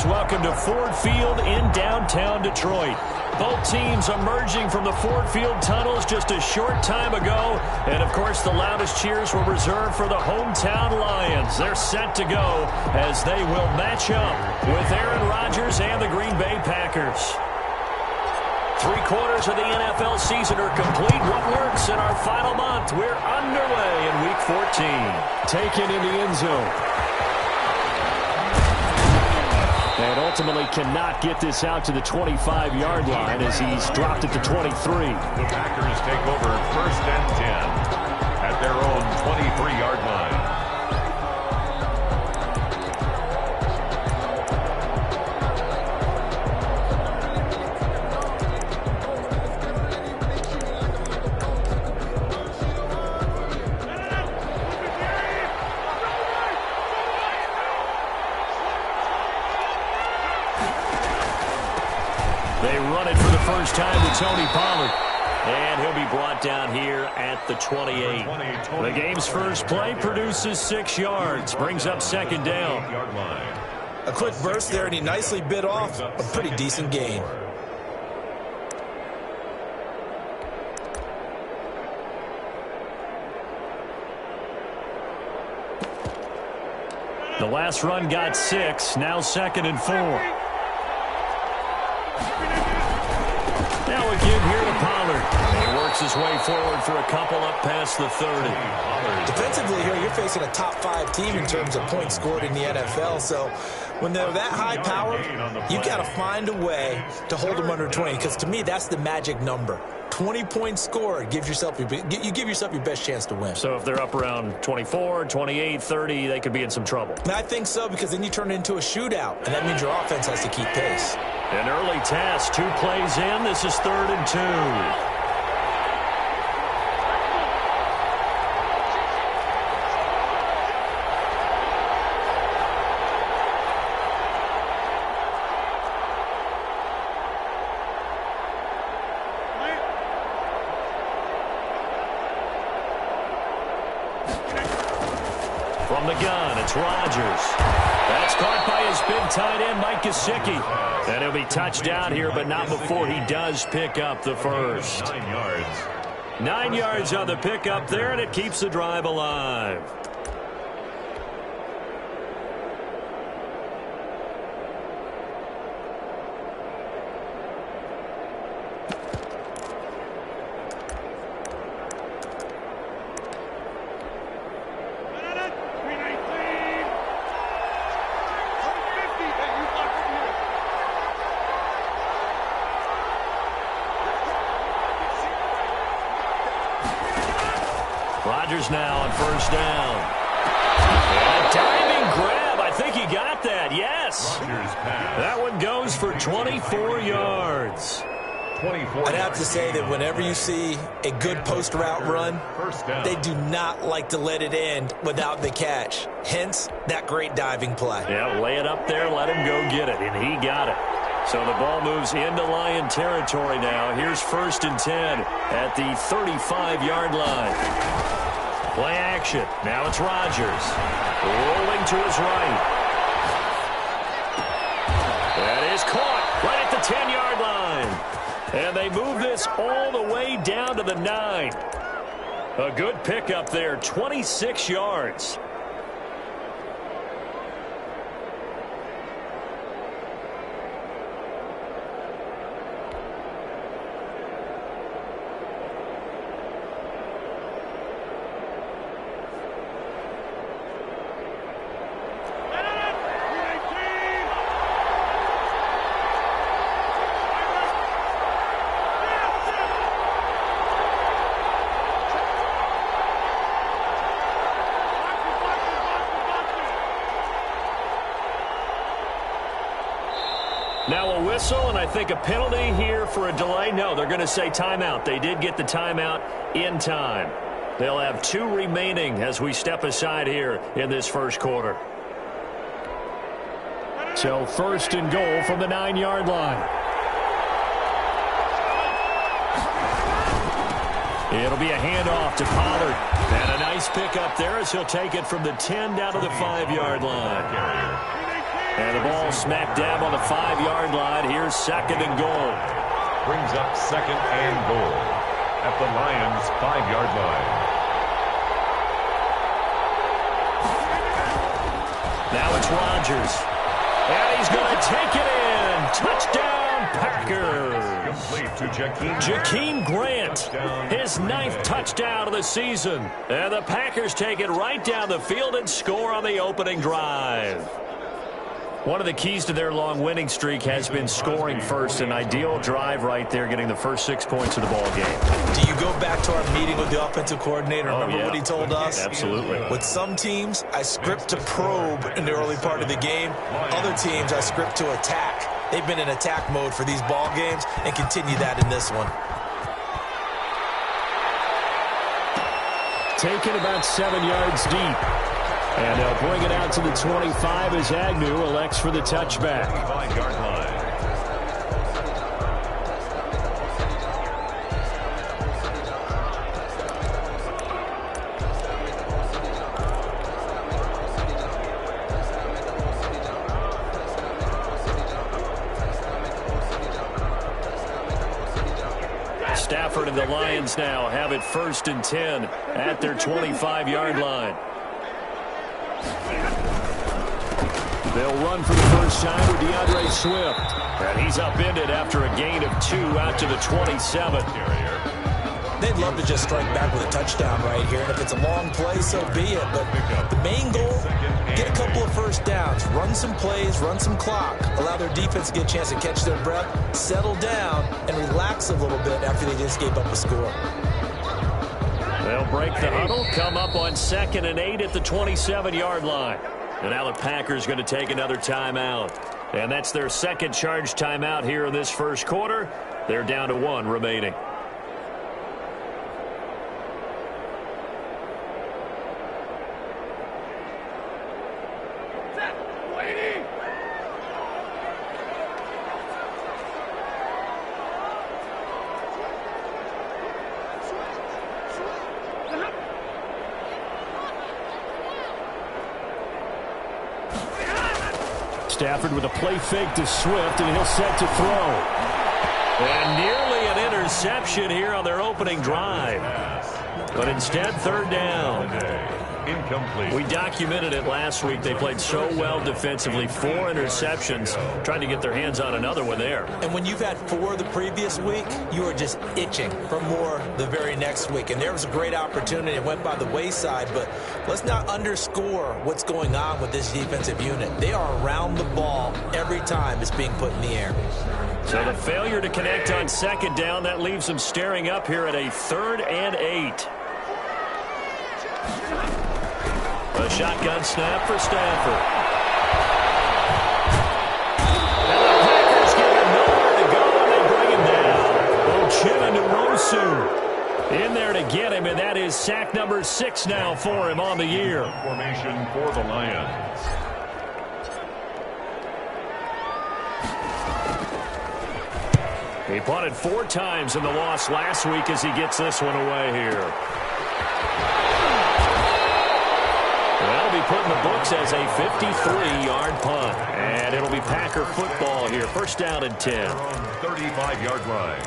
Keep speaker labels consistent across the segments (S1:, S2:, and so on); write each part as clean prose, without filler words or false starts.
S1: Welcome to Ford Field in downtown Detroit. Both teams emerging from the Ford Field tunnels just a short time ago. And, of course, the loudest cheers were reserved for the hometown Lions. They're set to go as they will match up with Aaron Rodgers and the Green Bay Packers. 3/4 of the NFL season are complete. What works in our final month? We're underway in Week 14. Taken in the end zone. And ultimately cannot get this out to the 25-yard line as he's dropped it to 23.
S2: The Packers take over 1st and 10 at their own 23-yard line.
S1: They run it for the first time to Tony Pollard. And he'll be brought down here at the 28. The game's first play produces 6 yards. Brings up 2nd down.
S3: A quick burst there, and he nicely bit off a pretty decent gain.
S1: The last run got 6. Now 2nd and 4. Now a give here to Pollard. He works his way forward for a couple up past the 30.
S3: Defensively here, you're facing a top 5 team in terms of points scored in the NFL. So when they're that high powered, you got to find a way to hold them under 20. Because to me, that's the magic number. 20 points scored gives yourself you give yourself your best chance to win.
S1: So if they're up around 24, 28, 30, they could be in some trouble.
S3: And I think so, because then you turn it into a shootout, and that means your offense has to keep pace.
S1: An early task, 2 plays in. This is 3rd and 2. From the gun, it's Rodgers. That's caught by his big tight end, Mike Gesicki. And he'll be touched down here, but not before he does pick up the first.
S2: 9 yards.
S1: 9 yards on the pickup there, and it keeps the drive alive. Rodgers now on 1st down. A diving grab. I think he got that. Yes. That one goes for 24 yards.
S3: I'd have to say that whenever you see a good post route run, they do not like to let it end without the catch. Hence, that great diving play.
S1: Yeah, lay it up there, let him go get it, and he got it. So the ball moves into Lion territory now. Here's 1st and 10 at the 35-yard line. Play action. Now it's Rodgers. Rolling to his right. That is caught right at the 10-yard line. And they move this all the way down to the 9. A good pickup there, 26 yards. Now a whistle, and I think a penalty here for a delay. No, they're going to say timeout. They did get the timeout in time. They'll have 2 remaining as we step aside here in this 1st quarter. So 1st and goal from the 9-yard line. It'll be a handoff to Pollard. And a nice pick up there as he'll take it from the 10 down to the 5-yard line. And the ball smack dab on the 5-yard line. Here's second and goal.
S2: Brings up second and goal at the Lions' 5-yard line.
S1: Now it's Rodgers. And he's going to take it in. Touchdown, Packers.
S2: Complete to
S1: Jakeem Grant, his 9th touchdown of the season. And the Packers take it right down the field and score on the opening drive. One of the keys to their long winning streak has been scoring first. An ideal drive right there, getting the first 6 points of the ball game.
S3: Do you go back to our meeting with the offensive coordinator? Remember what he told us?
S1: Absolutely.
S3: With some teams, I script to probe in the early part of the game. Other teams, I script to attack. They've been in attack mode for these ball games and continue that in this one.
S1: Taken about 7 yards deep. And they'll bring it out to the 25 as Agnew elects for the touchback.
S2: 5-yard line.
S1: Stafford and the Lions now have it 1st and 10 at their 25-yard line. They'll run for the first time with DeAndre Swift. And he's upended after a gain of 2 out to the 27.
S3: They'd love to just strike back with a touchdown right here. And if it's a long play, so be it. But the main goal, get a couple of first downs, run some plays, run some clock, allow their defense to get a chance to catch their breath, settle down, and relax a little bit after they just gave up a score.
S1: They'll break the huddle, come up on 2nd and 8 at the 27-yard line. And now the Packers going to take another timeout. And that's their second charge timeout here in this first quarter. They're down to 1 remaining. Stafford with a play fake to Swift, and he'll set to throw. And nearly an interception here on their opening drive. But instead, 3rd down.
S2: Incomplete.
S1: We documented it last week. They played so well defensively. 4 interceptions, trying to get their hands on another one there.
S3: And when you've had 4 the previous week, you are just itching for more the very next week. And there was a great opportunity. It went by the wayside, but let's not underscore what's going on with this defensive unit. They are around the ball every time it's being put in the air.
S1: So the failure to connect on 2nd down, that leaves them staring up here at a 3rd and 8. A shotgun snap for Stafford. And the Packers give him nowhere to go, and they bring him down. Uchenna in there to get him, and that is sack number 6 now for him on the year.
S2: Formation for the Lions.
S1: He punted 4 times in the loss last week as he gets this one away here. That'll be put in the books as a 53-yard punt. And it'll be Packer football here. 1st down and 10.
S2: 35-yard line.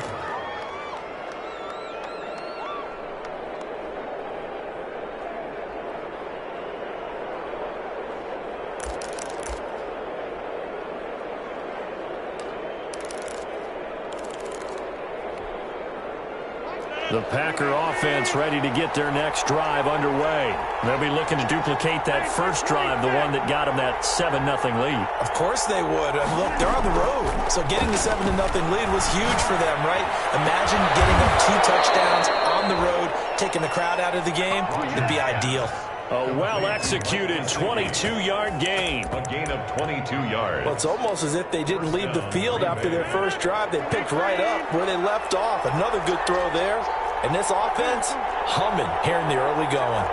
S1: The Packer offense ready to get their next drive underway. They'll be looking to duplicate that first drive, the one that got them that 7-0 lead.
S3: Of course they would. And look, they're on the road. So getting the 7-0 lead was huge for them, right? Imagine getting them 2 touchdowns on the road, taking the crowd out of the game. It'd be ideal.
S1: A well-executed 22-yard gain.
S2: A gain of 22 yards.
S3: Well, it's almost as if they didn't leave the field after their first drive. They picked right up where they left off. Another good throw there. And this offense, humming here in the early going.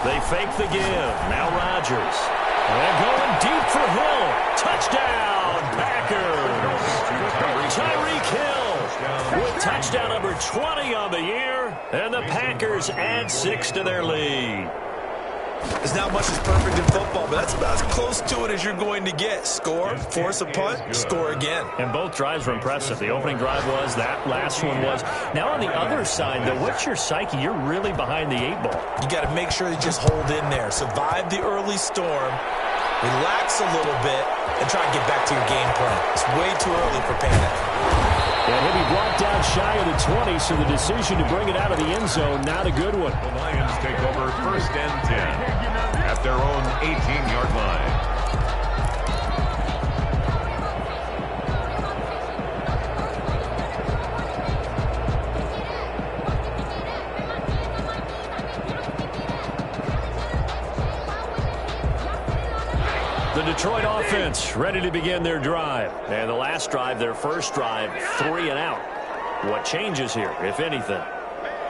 S1: They fake the give. Now Rodgers. And going deep for Hill. Touchdown, Packers. Tyreek Hill with touchdown number 20 on the year. And the Packers add 6 to their lead.
S3: There's not much that's perfect in football, but that's about as close to it as you're going to get. Score, force a punt, score again.
S1: And both drives were impressive. The opening drive was, that last one was. Now on the other side, though, what's your psyche? You're really behind the 8-ball.
S3: You got to make sure you just hold in there. Survive the early storm, relax a little bit, and try and get back to your game plan. It's way too early for panic.
S1: And he'll be brought down shy of the 20, so the decision to bring it out of the end zone, not a good one.
S2: The Lions take over 1st and 10 at their own 18-yard line.
S1: The Detroit offense ready to begin their drive. And the last drive, their first drive, 3 and out. What changes here, if anything?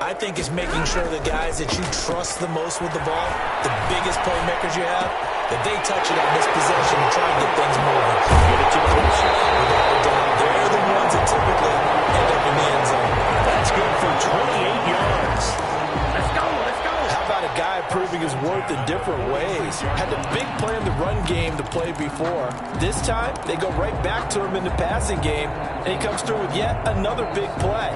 S3: I think it's making sure the guys that you trust the most with the ball, the biggest playmakers you have, that they touch it on this possession and try and get things moving.
S1: Get it to closer.
S3: Without a doubt, they're the ones that typically end up in the end zone.
S1: That's good for 28 yards.
S4: Let's go, let's go.
S3: How about a guy proving his worth in different ways? Had the big play in the run game to play before. This time, they go right back to him in the passing game, and he comes through with yet another big play.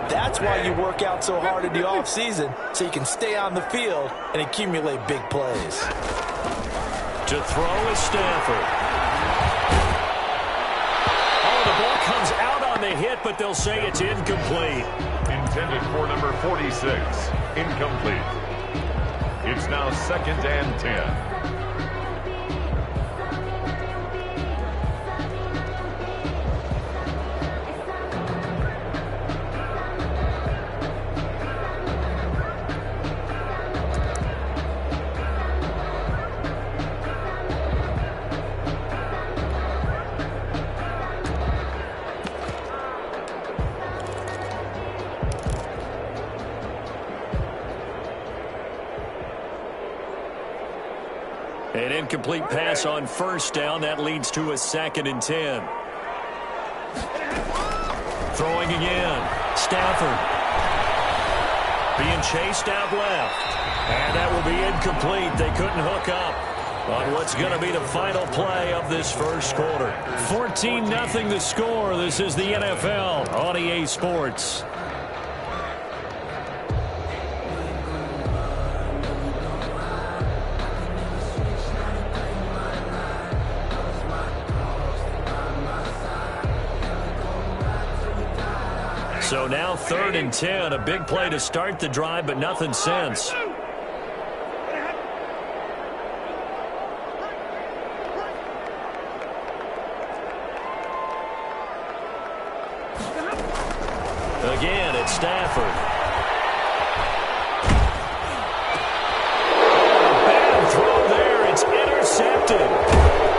S3: That's why you work out so hard in the offseason, so you can stay on the field and accumulate big plays.
S1: To throw is Stafford. Oh, the ball comes out on the hit, but they'll say it's incomplete.
S2: Intended for number 46. Incomplete. It's now 2nd and 10.
S1: An incomplete pass on first down. That leads to a 2nd and 10. Throwing again. Stafford. Being chased out left. And that will be incomplete. They couldn't hook up on what's going to be the final play of this first quarter. 14-0 the score. This is the NFL on EA Sports. So now 3rd and 10, a big play to start the drive, but nothing since. Again, it's Stafford. Bad throw there. It's intercepted.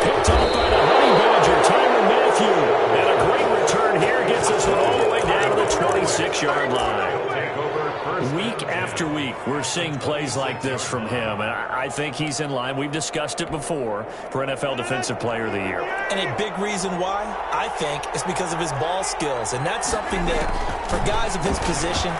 S1: Picked off by the Honey Badger, Tyrann Mathieu. And a great return here gets us all the way down to the 26-yard line. Week after week, we're seeing plays like this from him, and I think he's in line. We've discussed it before for NFL Defensive Player of the Year.
S3: And a big reason why, I think, is because of his ball skills. And that's something that, for guys of his position,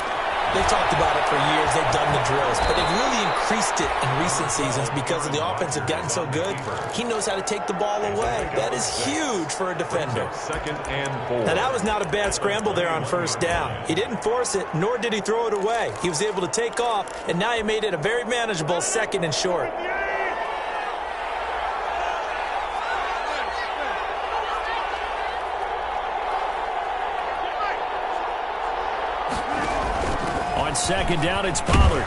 S3: they've talked about it for years. They've done the drills. But they've really increased it in recent seasons because of the offense have gotten so good. He knows how to take the ball away. That is huge for a defender.
S2: 2nd and 4.
S3: Now, that was not a bad scramble there on first down. He didn't force it, nor did he throw it away. He was able to take off, and now he made it a very manageable 2nd and short.
S1: On 2nd down, it's Pollard.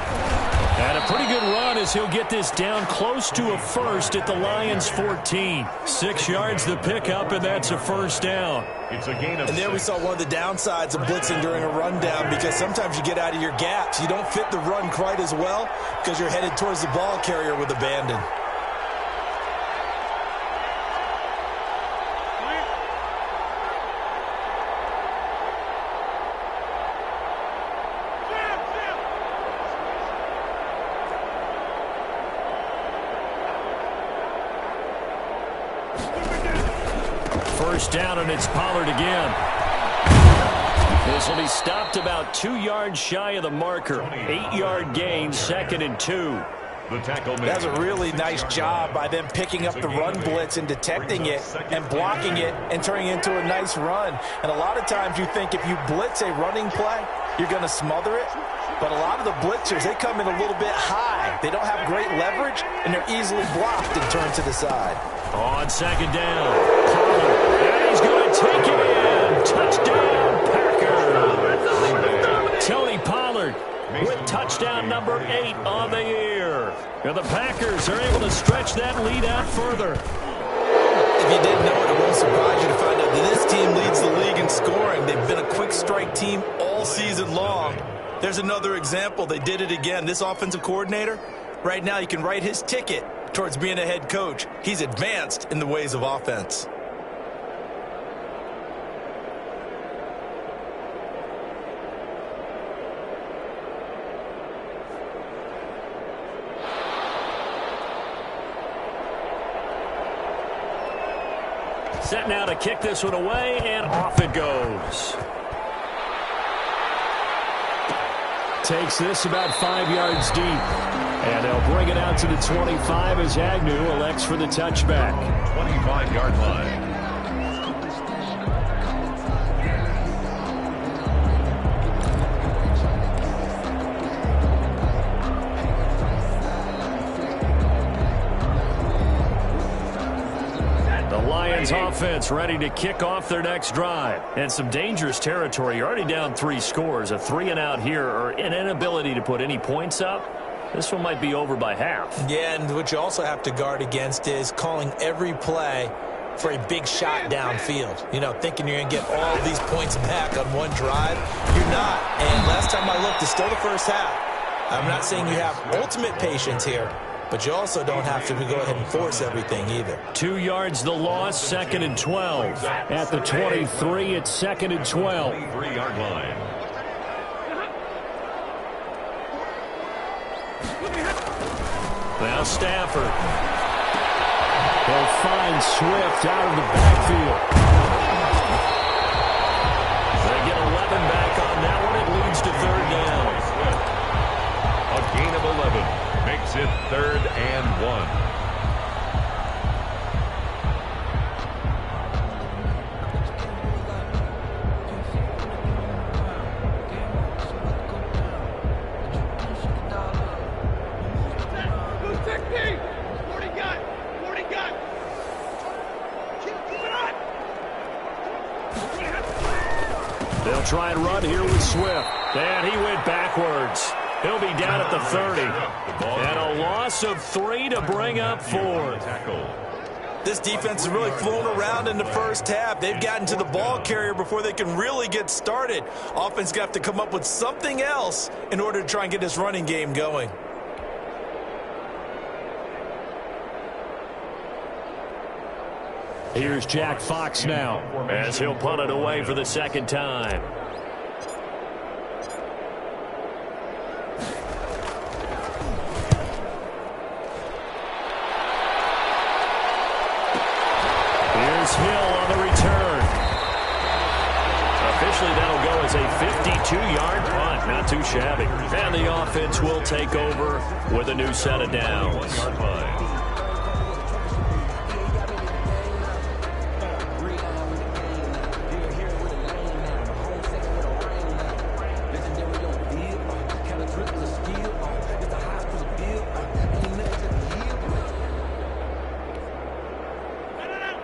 S1: And a pretty good run as he'll get this down close to a first at the Lions' 14. 6 yards the pickup, and that's a first down.
S2: It's a gain of
S3: And there we saw one of the downsides of blitzing during a rundown, because sometimes you get out of your gaps. You don't fit the run quite as well because you're headed towards the ball carrier with abandon.
S1: First down, and it's Pollard again. This will be stopped about 2 yards shy of the marker. 8-yard gain, 2nd and 2.
S2: The tackle
S3: That's a really nice job by them picking up the run blitz and detecting it and blocking it and turning it into a nice run. And a lot of times you think if you blitz a running play, you're going to smother it. But a lot of the blitzers, they come in a little bit high. They don't have great leverage, and they're easily blocked and turned to the side.
S1: On second down, Pollard, and he's going to take it in. Touchdown, Packers. Tony Pollard with touchdown number 8 on the year. And the Packers are able to stretch that lead out further.
S3: If you didn't know it, it won't surprise you to find out that this team leads the league in scoring. They've been a quick strike team all season long. There's another example. They did it again. This offensive coordinator, right now you can write his ticket towards being a head coach. He's advanced in the ways of offense.
S1: Set now to kick this one away, and off it goes. Takes this about 5 yards deep. And they'll bring it out to the 25 as Agnew elects for the touchback.
S2: 25-yard line.
S1: Lions offense ready to kick off their next drive. And some dangerous territory. You're already down 3 scores. A 3-and-out here, or an inability to put any points up. This one might be over by half.
S3: Yeah, and what you also have to guard against is calling every play for a big shot downfield. You know, thinking you're going to get all these points back on one drive. You're not. And last time I looked, it's still the first half. I'm not saying you have ultimate patience here, but you also don't have to go ahead and force everything either.
S1: 2 yards the loss, 2nd and 12. At the 23, it's 2nd and 12.
S2: 3-yard line.
S1: Now Stafford. They'll find Swift out of the backfield. They get 11 back on that one. It leads to 3rd down.
S2: A gain of 11. Makes it 3rd and 1.
S1: They'll try and run here with Swift. And he went backwards. He'll be down at the 30. And a loss of 3 to bring up 4.
S3: This defense is really flown around in the first half. They've gotten to the ball carrier before they can really get started. Offense got to come up with something else in order to try and get this running game going.
S1: Here's Jack Fox now as he'll punt it away for the 2nd time. Here's Hill on the return. Officially, that'll go as a 52-yard punt. Not too shabby. And the offense will take over with a new set of downs.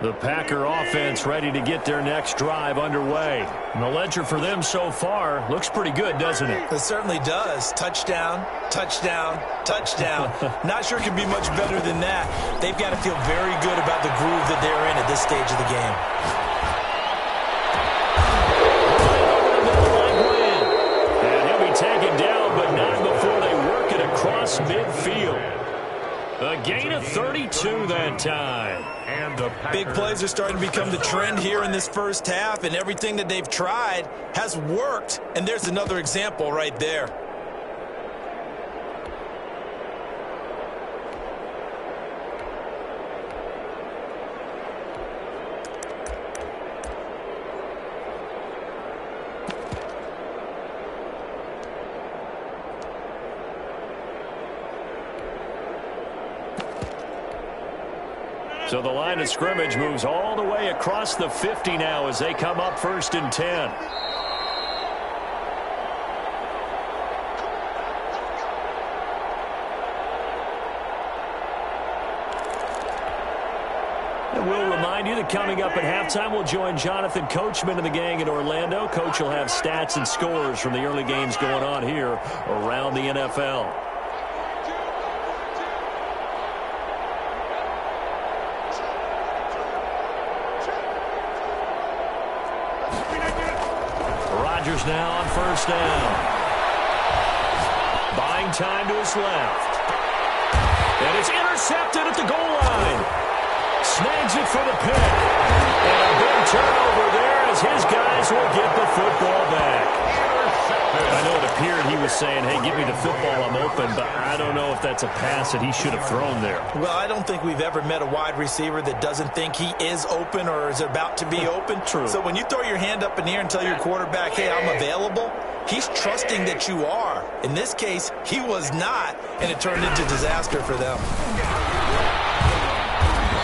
S1: The Packer offense ready to get their next drive underway. And the ledger for them so far looks pretty good, doesn't it?
S3: It certainly does. Touchdown, touchdown, touchdown. Not sure it can be much better than that. They've got to feel very good about the groove that they're in at this stage of the game.
S1: And he'll be taken down, but not before they work it across midfield. A gain of 32 that time.
S3: Big plays are starting to become the trend here in this first half, and everything that they've tried has worked. And there's another example right there.
S1: So the line of scrimmage moves all the way across the 50 now as they come up 1st and 10. We'll remind you that coming up at halftime, we'll join Jonathan Coachman and the gang in Orlando. Coach will have stats and scores from the early games going on here around the NFL. Rodgers now on 1st down. Buying time to his left. And it's intercepted at the goal line. Snags it for the pick. And a big turnover there as his guys will get the football back. I know it appeared he was saying, hey, give me the football, I'm open, but I don't know if that's a pass that he should have thrown there.
S3: Well, I don't think we've ever met a wide receiver that doesn't think he is open or is about to be open.
S1: True.
S3: So when you throw your hand up in the air and tell your quarterback, hey, I'm available, he's trusting that you are. In this case, he was not, and it turned into disaster for them.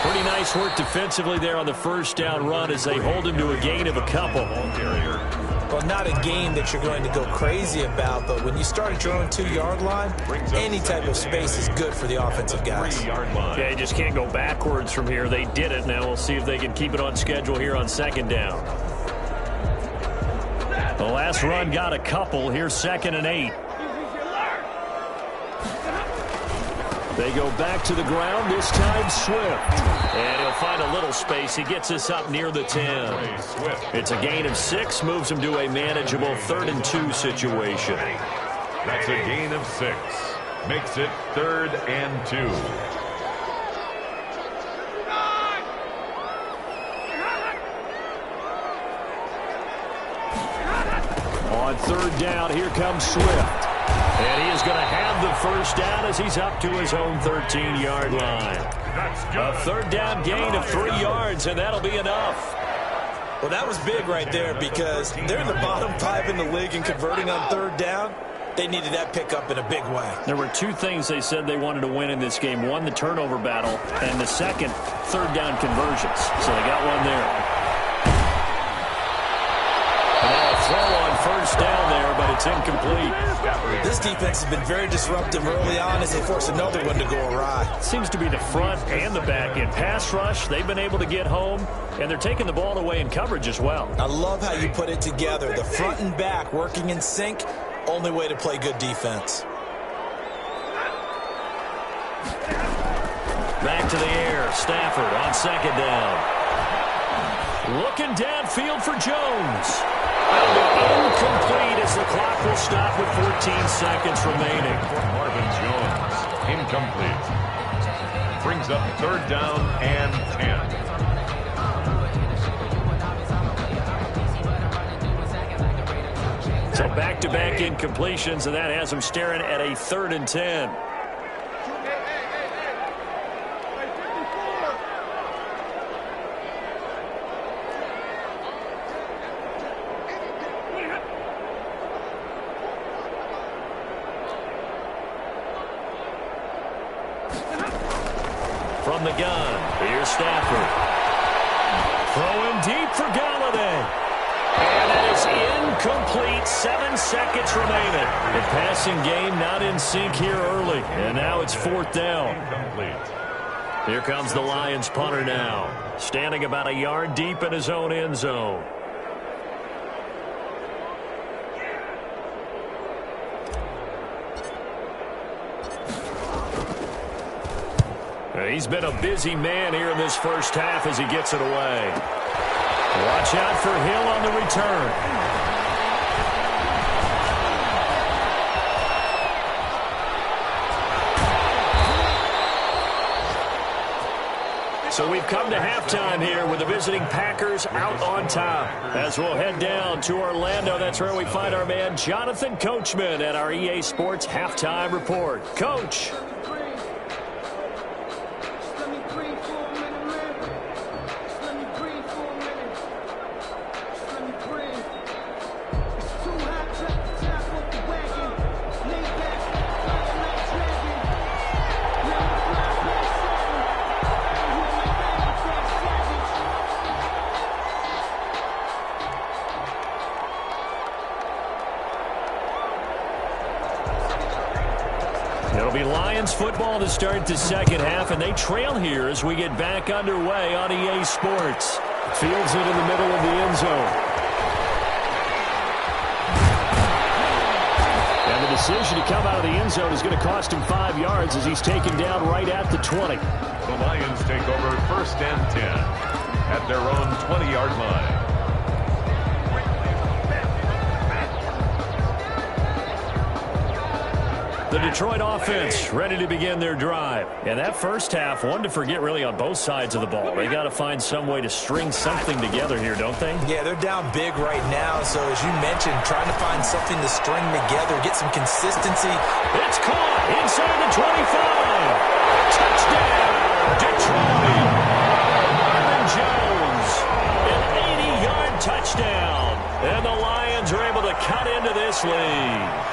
S1: Pretty nice work defensively there on the 1st down run as they hold him to a gain of a couple.
S3: Well, not a gain that you're going to go crazy about, but when you start at your own 2-yard line, any type of space is good for the offensive guys.
S1: Yeah, you just can't go backwards from here. They did it. Now we'll see if they can keep it on schedule here on 2nd down. The last run got a couple. Here's 2nd and 8. They go back to the ground, this time Swift. And he'll find a little space. He gets us up near the 10. It's a gain of 6, moves him to a manageable 3rd and 2 situation.
S2: That's a gain of 6. Makes it 3rd and 2.
S1: On 3rd down, here comes Swift. And he is going to have the 1st down as he's up to his own 13-yard line. A 3rd down gain of 3 yards, and that'll be enough.
S3: Well, that was big right there because they're in the bottom 5 in the league and converting on 3rd down. They needed that pickup in a big way.
S1: There were 2 things they said they wanted to win in this game. One, the turnover battle, and the second, 3rd down conversions. So they got one there. And now a throw on 1st down there, but it's incomplete.
S3: This defense has been very disruptive early on as they force another one to go awry.
S1: Seems to be the front and the back end. Pass rush, they've been able to get home, and they're taking the ball away in coverage as well.
S3: I love how you put it together. The front and back working in sync, only way to play good defense.
S1: Back to the air, Stafford on 2nd down. Looking downfield for Jones. That'll be incomplete as the clock will stop with 14 seconds remaining.
S2: Marvin Jones, incomplete. Brings up 3rd down and 10.
S1: So back-to-back incompletions, and that has him staring at a 3rd and 10. From the gun, here's Stafford. Throwing deep for Galladay. And that is incomplete. 7 seconds remaining. The passing game not in sync here early. And now it's 4th down.
S2: Incomplete.
S1: Here comes the Lions punter now. Standing about a yard deep in his own end zone. He's been a busy man here in this 1st half as he gets it away. Watch out for Hill on the return. So we've come to halftime here with the visiting Packers out on top. As we'll head down to Orlando, that's where we find our man Jonathan Coachman at our EA Sports Halftime Report. Coach. football to start the second half, and they trail here as we get back underway on EA Sports. Fields it in the middle of the end zone. And the decision to come out of the end zone is going to cost him 5 yards as he's taken down right at the 20.
S2: The Lions take over 1st and 10 at their own 20-yard line.
S1: The Detroit offense ready to begin their drive. And that first half, one to forget really on both sides of the ball. They got to find some way to string something together here, don't they?
S3: Yeah, they're down big right now. So as you mentioned, trying to find something to string together, get some consistency.
S1: It's caught inside the 25. Touchdown, Detroit. Marvin Jones, an 80-yard touchdown. And the Lions are able to cut into this lead.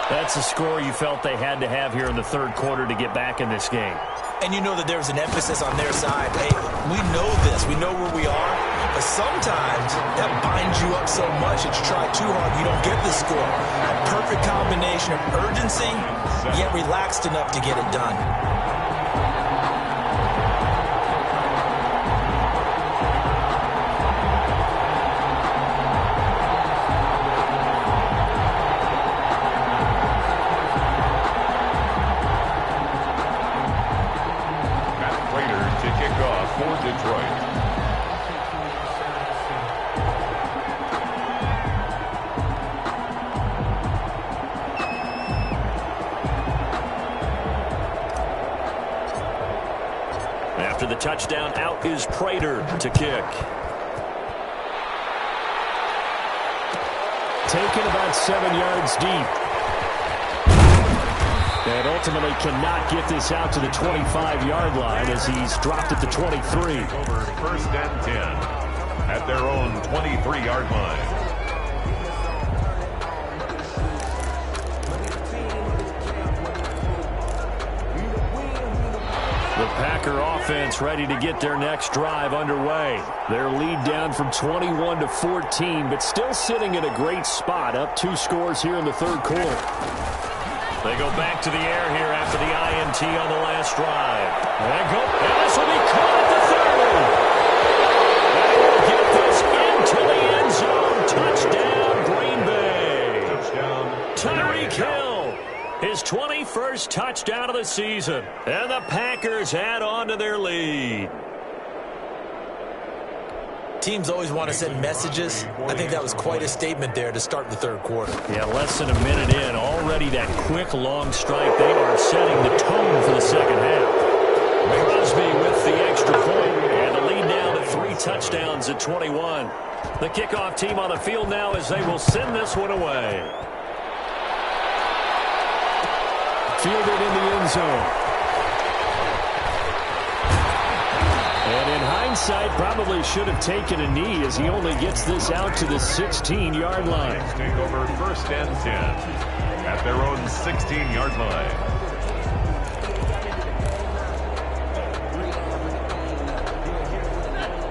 S1: That's a score you felt they had to have here in the third quarter to get back in this game.
S3: And you know that there's an emphasis on their side. Hey, we know this. We know where we are. But sometimes that binds you up so much that you try too hard, you don't get the score. A perfect combination of urgency, yet relaxed enough to get it done.
S1: After the touchdown, out is Prater to kick. Taken about 7 yards deep. And ultimately cannot get this out to the 25-yard line as he's dropped at the 23.
S2: Over 1st and 10 at their own 23-yard line.
S1: The Packer offense ready to get their next drive underway. Their lead down from 21 to 14, but still sitting in a great spot, up 2 scores here in the third quarter. They go back to the air here after the INT on the last drive. And this will be caught at the 30. They will get this into the end zone. Touchdown, Green Bay.
S2: Touchdown,
S1: Tyreek Hill. His 21st touchdown of the season. And the Packers add on to their lead.
S3: Teams always want to send messages. I think that was quite a statement there to start the third quarter.
S1: Yeah, less than a minute in. Already that quick, long strike. They are setting the tone for the second half. Crosby with the extra point. And the lead down to 3 touchdowns at 21. The kickoff team on the field now as they will send this one away. Fielded in the end zone. And in hindsight, probably should have taken a knee as he only gets this out to the 16-yard line.
S2: Take over 1st and 10 at their own 16-yard line.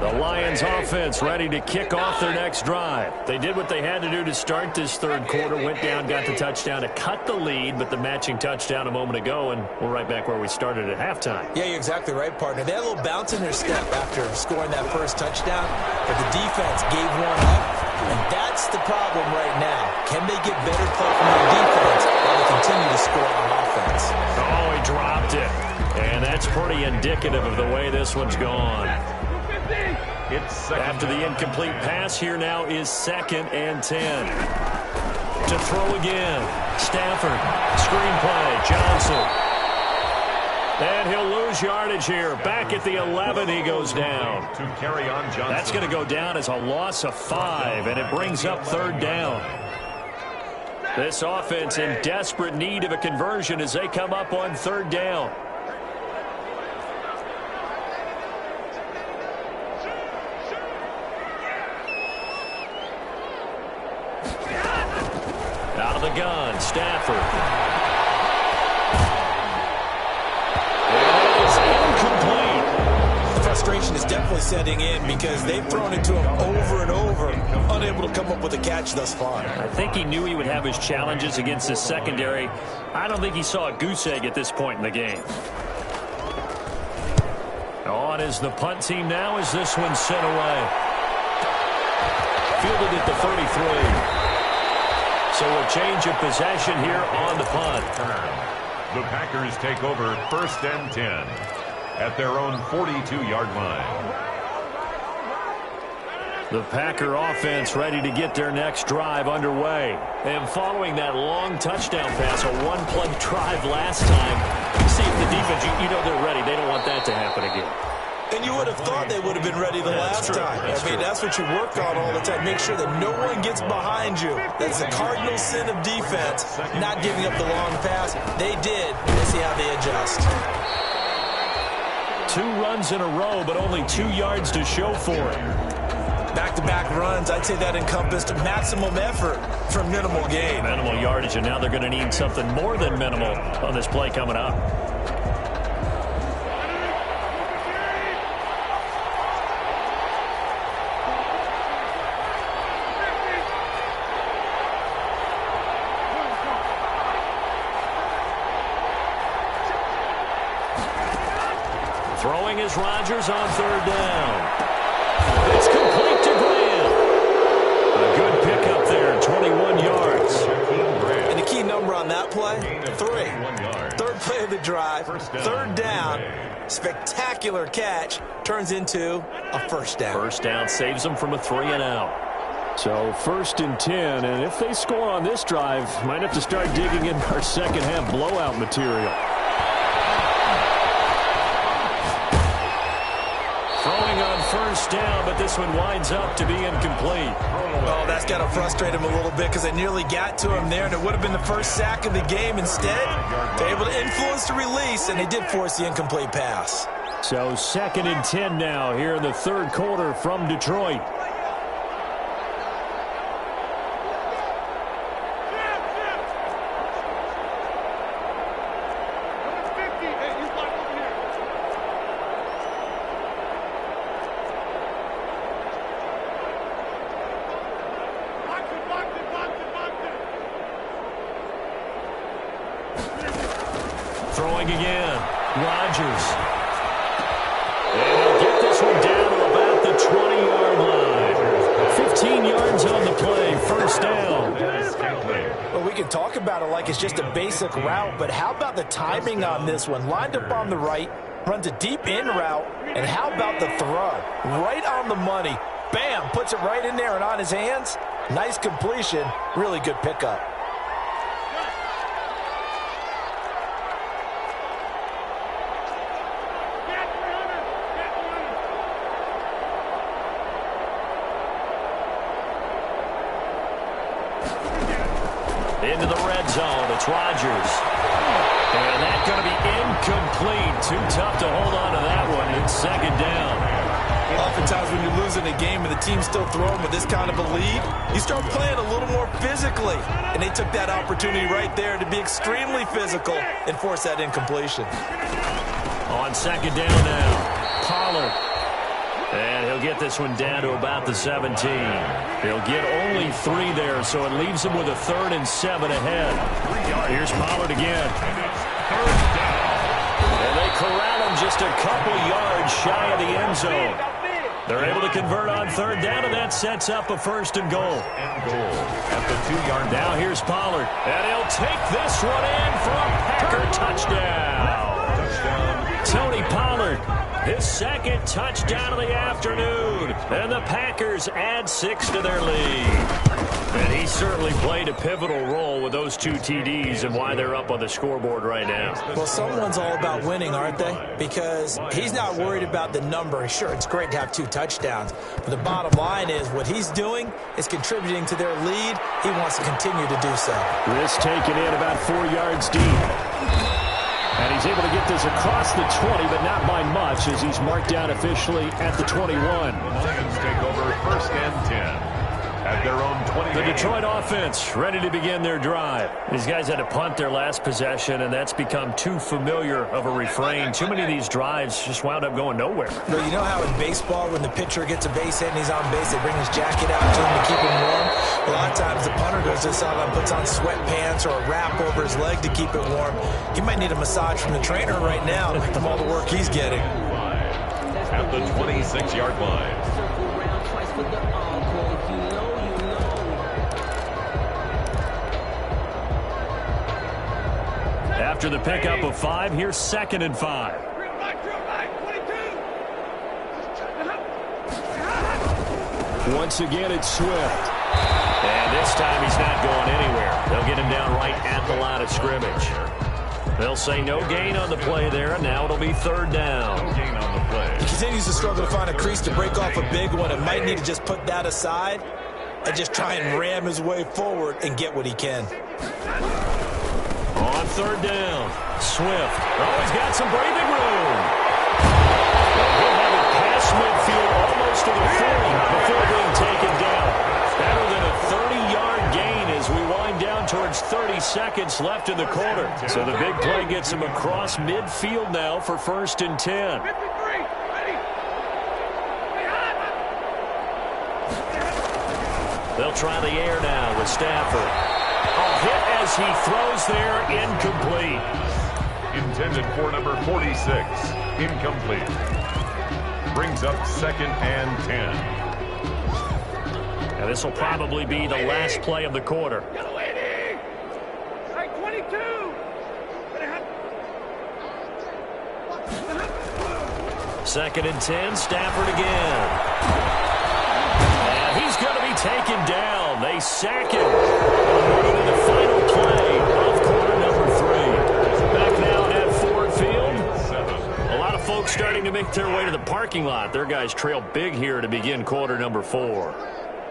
S1: The Lions offense ready to kick off their next drive. They did what they had to do to start this third quarter, went down, got the touchdown to cut the lead, but the matching touchdown a moment ago, and we're right back where we started at halftime.
S3: Yeah, you're exactly right, partner. They had a little bounce in their step after scoring that first touchdown, but the defense gave one up, and that's the problem right now. Can they get better play from their defense while they continue to score on offense?
S1: Oh, he dropped it, and that's pretty indicative of the way this one's gone. After the incomplete pass, here now is 2nd and 10. To throw again. Stafford. Screenplay. Johnson. And he'll lose yardage here. Back at the 11, he goes down.
S2: To carry on Johnson.
S1: That's going to go down as a loss of 5, and it brings up 3rd down. This offense in desperate need of a conversion as they come up on 3rd down. Out of the gun, Stafford. And it's incomplete.
S3: frustration is definitely setting in because they've thrown it to him over and over, unable to come up with a catch thus far.
S1: I think he knew he would have his challenges against his secondary. I don't think he saw a goose egg at this point in the game. On is the punt team now as this one's sent away. Fielded at the 33. So a change of possession here on the punt.
S2: The Packers take over 1st and 10 at their own 42-yard line.
S1: The Packer offense ready to get their next drive underway. And following that long touchdown pass, a one-play drive last time, see if the defense, you know they're ready. They don't want that to happen again.
S3: And you would have thought they would have been ready the last time. I mean, that's what you work on all the time. Make sure that no one gets behind you. That's the cardinal sin of defense, not giving up the long pass. They did. Let's see how they adjust.
S1: 2 runs in a row, but only 2 yards to show for it.
S3: Back-to-back runs, I'd say that encompassed maximum effort for minimal gain.
S1: Minimal yardage, and now they're going to need something more than minimal on this play coming up. Throwing is Rodgers on 3rd down. It's complete to Graham. A good pickup there, 21 yards.
S3: And the key number on that play, 3. 3rd play of the drive, 3rd down. Spectacular catch turns into a 1st down.
S1: 1st down saves them from a 3 and out. So 1st and 10, and if they score on this drive, might have to start digging in our second half blowout material. Throwing on 1st down, but this one winds up to be incomplete.
S3: Oh, that's got to frustrate him a little bit because they nearly got to him there, and it would have been the first sack of the game. Instead, they're able to influence the release, and they did force the incomplete pass.
S1: So 2nd and 10 now here in the 3rd quarter from Detroit. Throwing again, Rodgers. And he'll get this one down to about the 20-yard line. 15 yards on the play, 1st down.
S3: Well, we can talk about it like it's just a basic route, but how about the timing on this one? Lined up on the right, runs a deep in route, and how about the throw? Right on the money. Bam, puts it right in there and on his hands. Nice completion, really good pickup.
S1: Into the red zone, it's Rodgers. And that's going to be incomplete. Too tough to hold on to that one. It's 2nd down.
S3: Oftentimes when you're losing a game and the team's still throwing with this kind of a lead, you start playing a little more physically. And they took that opportunity right there to be extremely physical and force that incompletion.
S1: On 2nd down now, Pollard. And he'll get this one down to about the 17. He'll get only 3 there, so it leaves him with a 3rd and 7 ahead. Here's Pollard again. And they corral him just a couple yards shy of the end zone. They're able to convert on 3rd down, and that sets up a 1st and goal.
S2: At the 2-yard line.
S1: Now here's Pollard, and he'll take this one in for a Packer touchdown. Tony Pollard, his 2nd touchdown of the afternoon, and the Packers add 6 to their lead. And he certainly played a pivotal role with those 2 TDs and why they're up on the scoreboard right now.
S3: Well, someone's all about winning, aren't they? Because he's not worried about the number. Sure, it's great to have 2 touchdowns, but the bottom line is what he's doing is contributing to their lead. He wants to continue to do so.
S1: This taken in about 4 yards deep. And he's able to get this across the 20, but not by much, as he's marked down officially at the 21.
S2: Lions take over 1st and 10 at their own 28.
S1: The Detroit offense ready to begin their drive. These guys had to punt their last possession, and that's become too familiar of a refrain. Too many of these drives just wound up going nowhere.
S3: Well, you know how in baseball, when the pitcher gets a base hit and he's on base, they bring his jacket out to him to keep him warm? A lot of times the punter goes to the sideline, puts on sweatpants or a wrap over his leg to keep it warm. He might need a massage from the trainer right now from all the work he's getting.
S2: At the 26-yard line.
S1: After the pickup of 5, here's 2nd and 5. Once again, it's Swift. And this time he's not going anywhere. They'll get him down right at the line of scrimmage. They'll say no gain on the play there, and now it'll be 3rd down.
S2: No gain on the play.
S3: He continues to struggle to find a crease to break off a big one. It might need to just put that aside and just try and ram his way forward and get what he can.
S1: On 3rd down, Swift. Oh, he's got some breathing room. He'll have it past midfield almost to the 40 before being taken down. Better than a 30-yard gain as we wind down towards 30 seconds left in the quarter. So the big play gets him across midfield now for 1st and 10. They'll try the air now with Stafford. A hit as he throws there, incomplete.
S2: Intended for number 46, incomplete. Brings up 2nd and 10.
S1: And this will probably be the last play of the quarter. 2nd and 10, Stafford again. And he's going to be taken down. They sack him. And the final play of quarter number 3. Back now at Ford Field. A lot of folks starting to make their way to the parking lot. Their guys trail big here to begin quarter number 4.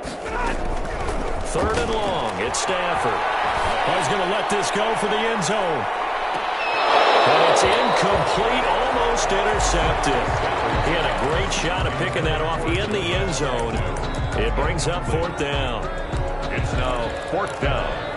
S1: 3rd and long. It's Stafford. He's going to let this go for the end zone. And it's incomplete, almost intercepted. He had a great shot at picking that off in the end zone. It brings up 4th down.
S2: It's now 4th down.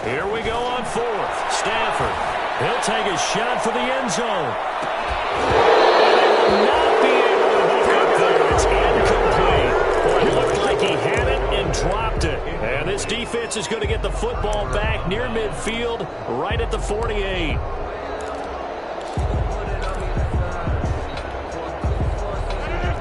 S1: Here we go on 4th. Stafford. He'll take a shot for the end zone. Not be able to hook up there. It's incomplete. Boy, it looked like he had it and dropped it. And this defense is going to get the football back near midfield, right at the 48.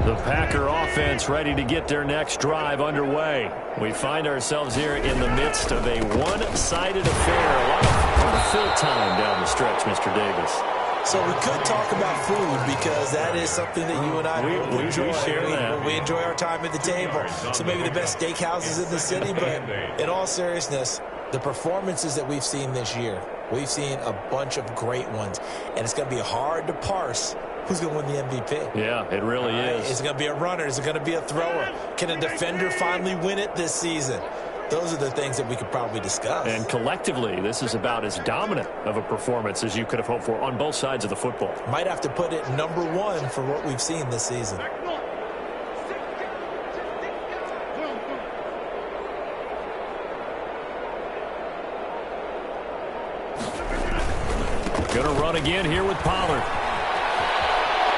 S1: The Packer offense ready to get their next drive underway. We find ourselves here in the midst of a one-sided affair. A lot of fill time down the stretch, Mr. Davis.
S3: So we could talk about food because that is something that you and I enjoy.
S1: We share that.
S3: We enjoy our time at the table. So maybe the best steakhouses in the city, but in all seriousness, the performances that we've seen this year, we've seen a bunch of great ones, and it's going to be hard to parse who's going to win the MVP.
S1: Yeah, it really is.
S3: Is it going to be a runner? Is it going to be a thrower? Can a defender finally win it this season? Those are the things that we could probably discuss.
S1: And collectively, this is about as dominant of a performance as you could have hoped for on both sides of the football.
S3: Might have to put it number 1 for what we've seen this season.
S1: Going to run again here with Pollard.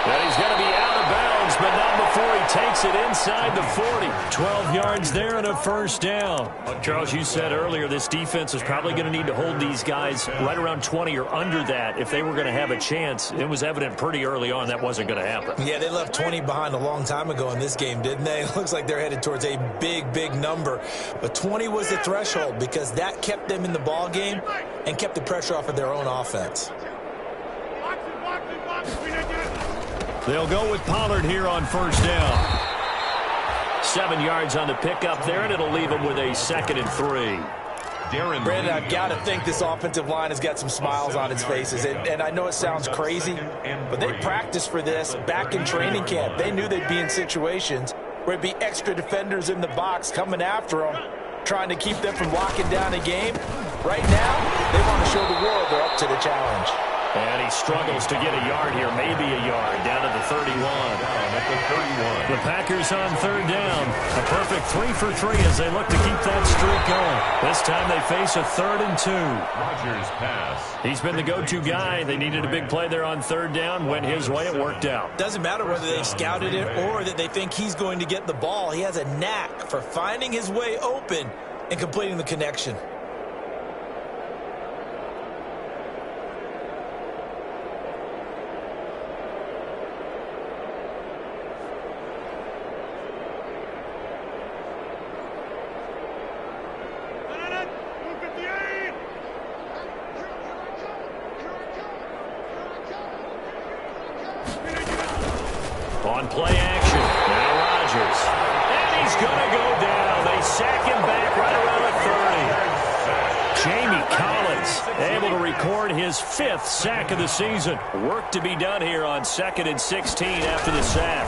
S1: And he's going to be out of bounds, but not before he takes it inside the 40. 12 yards there and a 1st down. Charles, you said earlier this defense is probably going to need to hold these guys right around 20 or under that if they were going to have a chance. It was evident pretty early on that wasn't going to happen.
S3: Yeah, they left 20 behind a long time ago in this game, didn't they? It looks like they're headed towards a big, big number. But 20 was the threshold because that kept them in the ball game and kept the pressure off of their own offense. They'll
S1: go with Pollard here on 1st down. 7 yards on the pickup there, and it'll leave him with a 2nd and 3.
S3: Brandon, I've got to think this offensive line has got some smiles on its faces. And I know it sounds crazy, but they practiced for this back in training camp. They knew they'd be in situations where it'd be extra defenders in the box coming after them, trying to keep them from locking down a game. Right now, they want to show the world they're up to the challenge.
S1: And he struggles to get a yard here, maybe a yard, down to the 31.
S2: At the 31.
S1: The Packers on 3rd down. A perfect 3 for 3 as they look to keep that streak going. This time they face a 3rd and 2.
S2: Rodgers pass.
S1: He's been the go-to guy. They needed a big play there on 3rd down. Went his way. It worked out.
S3: Doesn't matter whether they scouted it or that they think he's going to get the ball. He has a knack for finding his way open and completing the connection.
S1: On play action, now Rodgers. And he's going to go down. They sack him back right around the 30. Jamie Collins able to record his 5th sack of the season. Work to be done here on 2nd and 16 after the sack.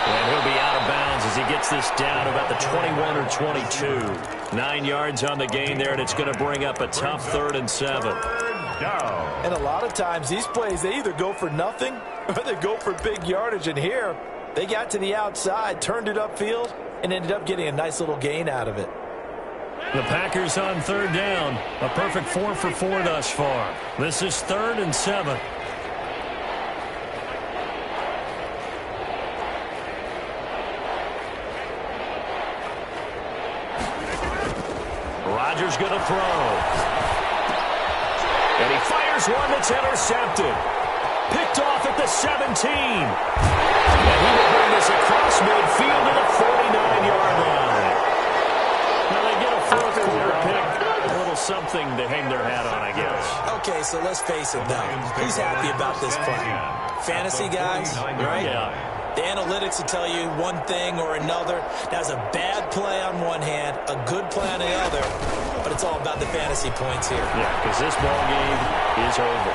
S1: And he'll be out of bounds as he gets this down about the 21 or 22. 9 yards on the gain there, and it's going to bring up a tough 3rd and 7.
S3: And a lot of times these plays, they either go for nothing or they go for big yardage. And here, they got to the outside, turned it upfield, and ended up getting a nice little gain out of it.
S1: The Packers on 3rd down. A perfect 4 for 4 thus far. This is 3rd and 7. Rodgers going to throw. And he fires one that's intercepted. Picked off at the 17. And he will bring this across midfield to the 49-yard line. Now they get a 4th quarter pick. A little something to hang their hat on, I guess.
S3: Okay, so let's face it, though. Who's happy about this play? Fantasy guys, right?
S1: Yeah.
S3: The analytics will tell you one thing or another. That's a bad play on one hand, a good play on the other. But it's all about the fantasy points here.
S1: Yeah, because this ball game is over.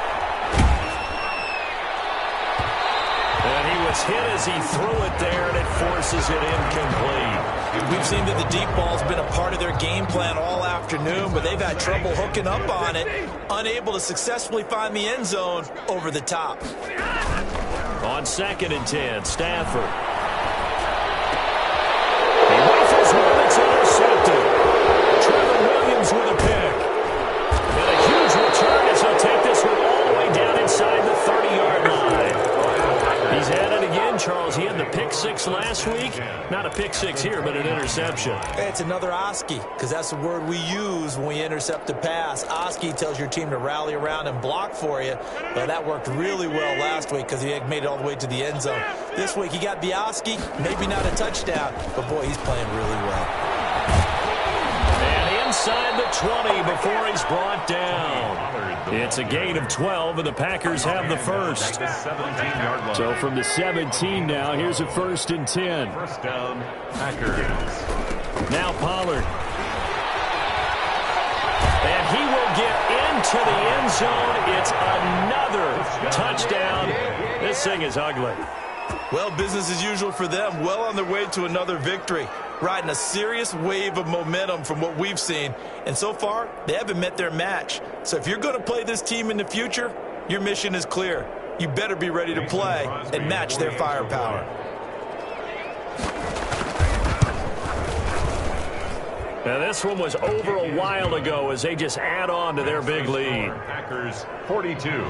S1: And he was hit as he threw it there, and it forces it incomplete.
S3: We've seen that the deep ball's been a part of their game plan all afternoon, but they've had trouble hooking up on it, unable to successfully find the end zone over the top.
S1: On 2nd and 10, Stafford. He rifles one that's intercepted. Trevor Williams with a pick. And a huge return as he'll take this one all the way down inside the 30-yard line. He's had it again, Charles. He had the pick 6 last week. Not a pick 6 here, but an interception.
S3: It's another Oski, because that's the word we use when we intercept a pass. Oski tells your team to rally around and block for you. But that worked really well last week because he had made it all the way to the end zone. This week he got the Oski, maybe not a touchdown, but boy, he's playing really well.
S1: Inside the 20 before he's brought down. It's a gain of 12, and the Packers have the first. So from the 17 now, here's a 1st and 10.
S2: First down, Packers.
S1: Now Pollard. And he will get into the end zone. It's another touchdown. This thing is ugly.
S3: Well, business as usual for them. Well on their way to another victory. Riding a serious wave of momentum from what we've seen. And so far, they haven't met their match. So if you're going to play this team in the future, your mission is clear. You better be ready to play and match their firepower.
S1: Now this one was over a while ago as they just add on to their big lead.
S2: Packers 42,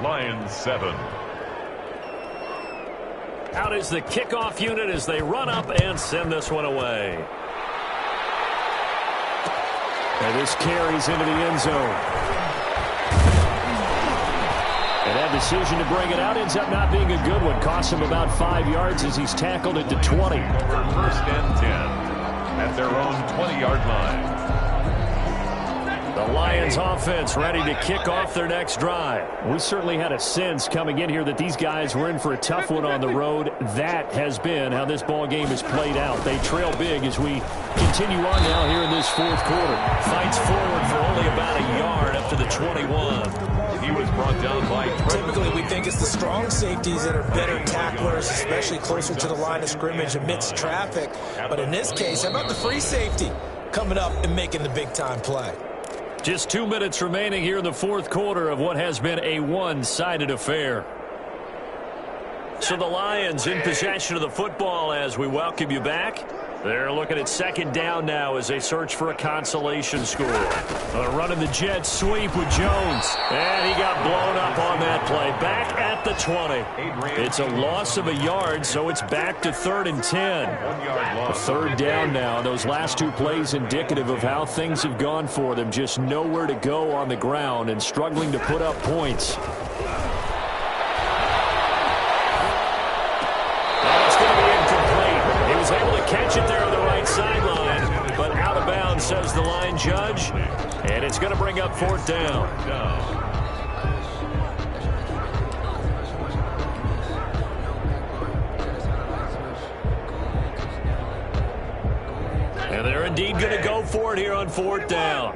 S2: Lions 7.
S1: Out is the kickoff unit as they run up and send this one away. And this carries into the end zone. And that decision to bring it out ends up not being a good one. Costs him about 5 yards as he's tackled at the 20.
S2: For 1st and 10 at their own 20-yard line.
S1: The Lions offense ready to kick off their next drive. We certainly had a sense coming in here that these guys were in for a tough one on the road. That has been how this ball game has played out. They trail big as we continue on now here in this fourth quarter. Fights forward for only about a yard up to the 21.
S2: He was brought down by...
S3: Typically, we think it's the strong safeties that are better tacklers, especially closer to the line of scrimmage amidst traffic. But in this case, how about the free safety coming up and making the big-time play?
S1: Just 2 minutes remaining here in the fourth quarter of what has been a one-sided affair. So the Lions in possession of the football as we welcome you back. They're looking at second down now as they search for a consolation score. Running the jet sweep with Jones. And he got blown up on that play. Back at the 20. It's a loss of a yard, so it's back to 3rd and 10. A third down now. Those last two plays indicative of how things have gone for them. Just nowhere to go on the ground and struggling to put up points. Able to catch it there on the right sideline, but out of bounds, says the line judge, and it's going to bring up 4th down. And they're indeed going to go for it here on 4th down.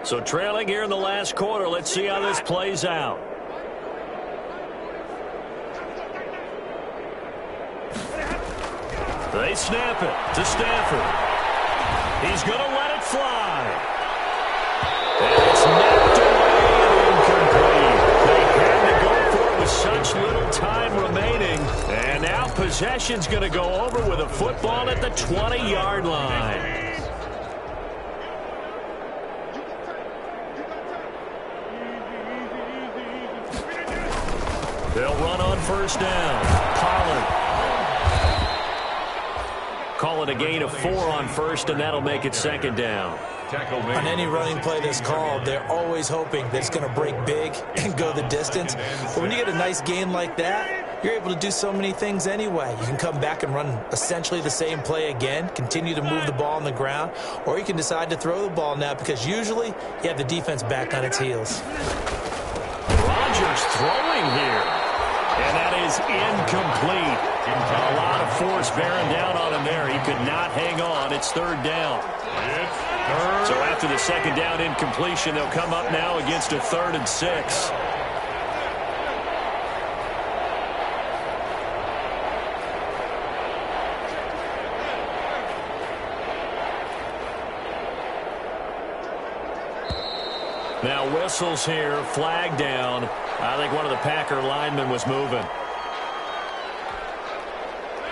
S1: So trailing here in the last quarter, let's see how this plays out. They snap it to Stafford. He's going to let it fly. And it's knocked away and incomplete. They had to go for it with such little time remaining. And now possession's going to go over with a football at the 20-yard line. They'll run on 1st down. Pollard. Call it a gain of 4 on 1st, and that'll make it 2nd down.
S3: On any running play that's called, they're always hoping that it's going to break big and go the distance. But when you get a nice gain like that, you're able to do so many things anyway. You can come back and run essentially the same play again, continue to move the ball on the ground, or you can decide to throw the ball now because usually you have the defense back on its heels.
S1: Rodgers throwing here. And that is incomplete. A lot of force bearing down on him there. He could not hang on. It's 3rd down. So after the 2nd down incompletion, they'll come up now against a 3rd and 6. Now whistles here, flag down. I think one of the Packer linemen was moving.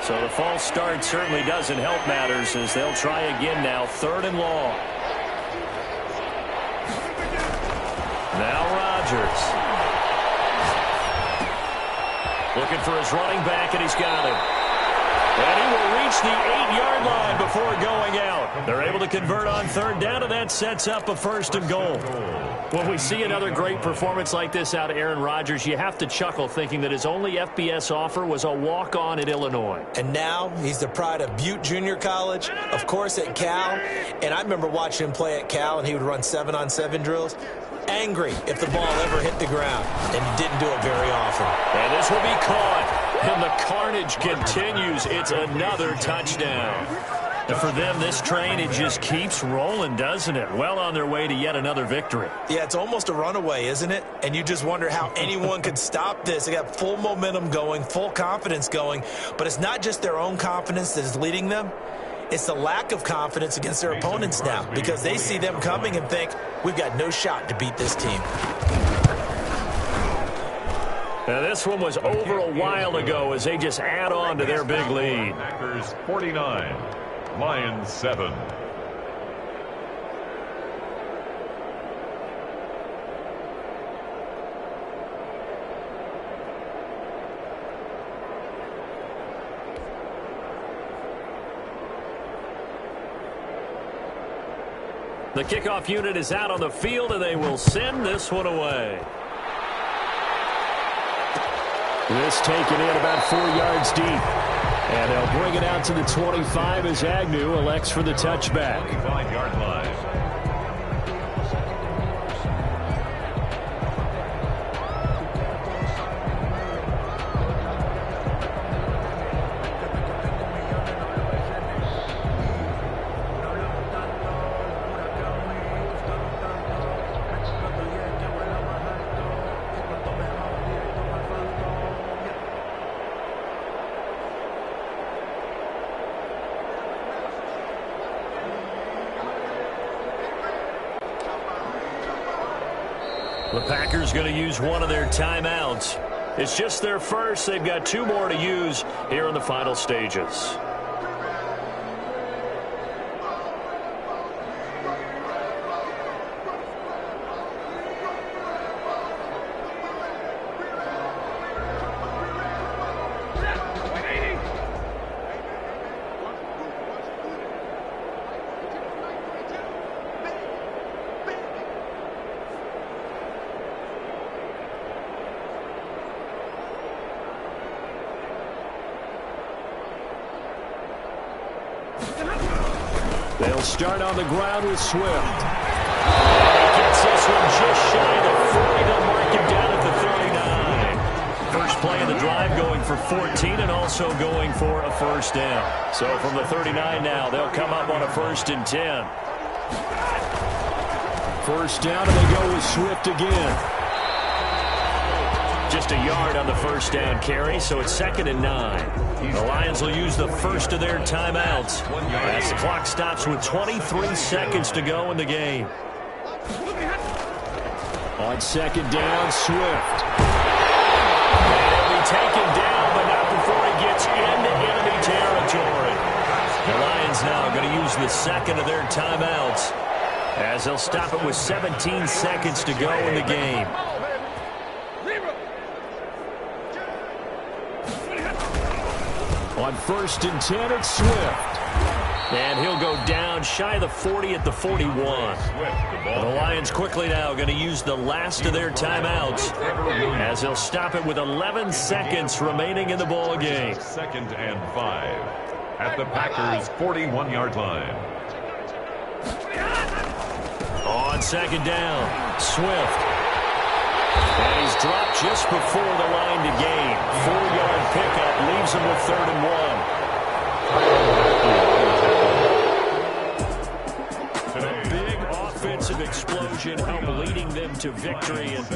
S1: So the false start certainly doesn't help matters as they'll try again now. 3rd and long. Now Rodgers. Looking for his running back, and he's got him. And he will reach the 8-yard line before going out. They're able to convert on 3rd down, and that sets up a 1st and goal. When we see another great performance like this out of Aaron Rodgers, you have to chuckle thinking that his only FBS offer was a walk-on at Illinois.
S3: And now he's the pride of Butte Junior College, of course at Cal. And I remember watching him play at Cal, and he would run 7-on-7 drills. Angry if the ball ever hit the ground, and he didn't do it very often.
S1: And this will be caught, and the carnage continues. It's another touchdown. And for them, this train, it just keeps rolling, doesn't it? Well on their way to yet another victory.
S3: Yeah, it's almost a runaway, isn't it? And you just wonder how anyone could stop this. They got full momentum going, full confidence going. But it's not just their own confidence that is leading them. It's the lack of confidence against their opponents now because they see them coming and think, we've got no shot to beat this team.
S1: Now this one was over a while ago as they just add on to their big lead.
S2: Packers 49, Lions 7.
S1: The kickoff unit is out on the field, and they will send this one away. This taken in about 4 yards deep. And they'll bring it out to the 25 as Agnew elects for the touchback.
S2: 25-yard line.
S1: Packers going to use one of their timeouts. It's just their first. They've got 2 more to use here in the final stages. They'll start on the ground with Swift. He gets this one just shy of the 40. They'll mark him down at the 39. First play of the drive going for 14 and also going for a first down. So from the 39 now, they'll come up on a 1st and 10. First down, and they go with Swift again. Just a yard on the first down carry, so it's 2nd and 9. The Lions will use the first of their timeouts as the clock stops with 23 seconds to go in the game. On 2nd down, Swift. And he'll be taken down, but not before he gets into enemy territory. The Lions now going to use the second of their timeouts as they'll stop it with 17 seconds to go in the game. On 1st and 10, it's Swift. And he'll go down shy of the 40 at the 41. The Lions quickly now going to use the last of their timeouts as they'll stop it with 11 seconds remaining in the ball game.
S2: 2nd and 5 at the Packers' 41-yard line.
S1: On 2nd down, Swift. And he's dropped just before the line to gain. 4-yard pickup leaves him with 3rd and 1. A big offensive explosion helped leading them to victory. And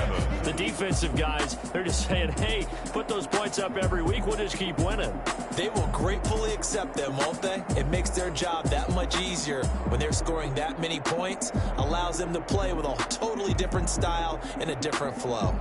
S1: the defensive guys, they're just saying, hey, put those points up every week. We'll just keep winning.
S3: They will gratefully accept them, won't they? It makes their job that much easier when they're scoring that many points. Allows them to play with a totally different style and a different flow.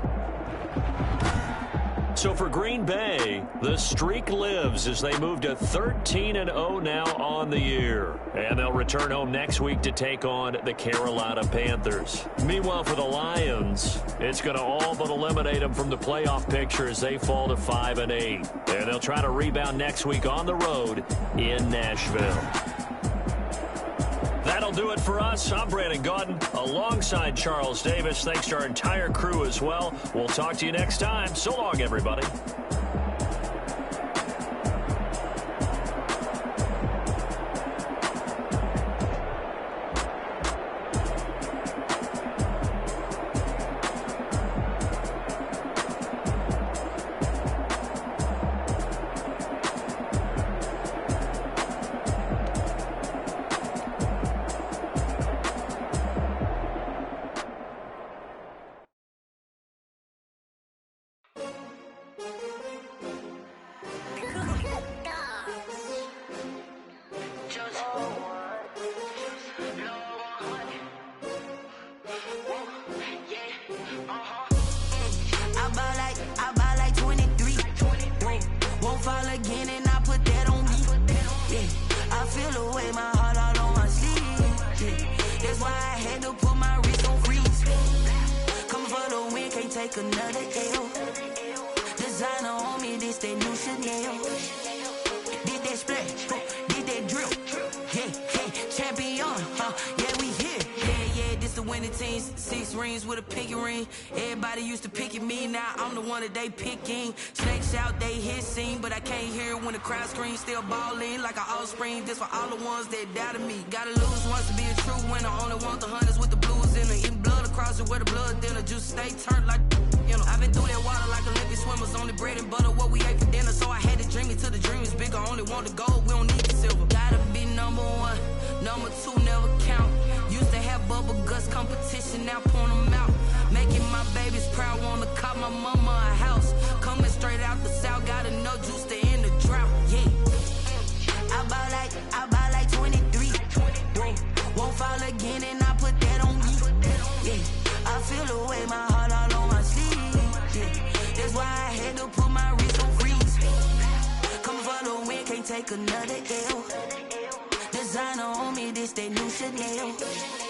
S1: So for Green Bay, the streak lives as they move to 13-0 now on the year. And they'll return home next week to take on the Carolina Panthers. Meanwhile, for the Lions, it's going to all but eliminate them from the playoff picture as they fall to 5-8. And they'll try to rebound next week on the road in Nashville. That'll do it for us. I'm Brandon Gaudin alongside Charles Davis. Thanks to our entire crew as well. We'll talk to you next time. So long, everybody.
S5: Another L. Designer on me, this that new Chanel. Did that splash, did that drill. Yeah, champion, yeah, we here. Yeah, this the winning team. 6 rings with a pinky ring. Everybody used to pick at me, now I'm the one that they picking. Snakes out, they hit scene, but I can't hear when the crowd screams. Still balling like an offspring. This for all the ones that doubted me. Gotta lose once to be a true winner. Only want the hunters with the blues in it. Eating blood across it where the blood dinner. Juice stay turned like, you know. I've been through that water like Olympic swimmers. Only bread and butter what we ate for dinner. So I had to dream it till the dream is bigger. Only want the gold, we don't need the silver. Gotta be number 1, number 2 never count. Used to have bubble guts competition, now point them out. Making my babies proud, wanna cop my mama a house. Coming straight out the south, gotta know juice to end the drought. Yeah, I buy like 23. Won't fall again, and I put that on me. Yeah, I feel the way my heart all take another L. Designer on me, this they new Chanel.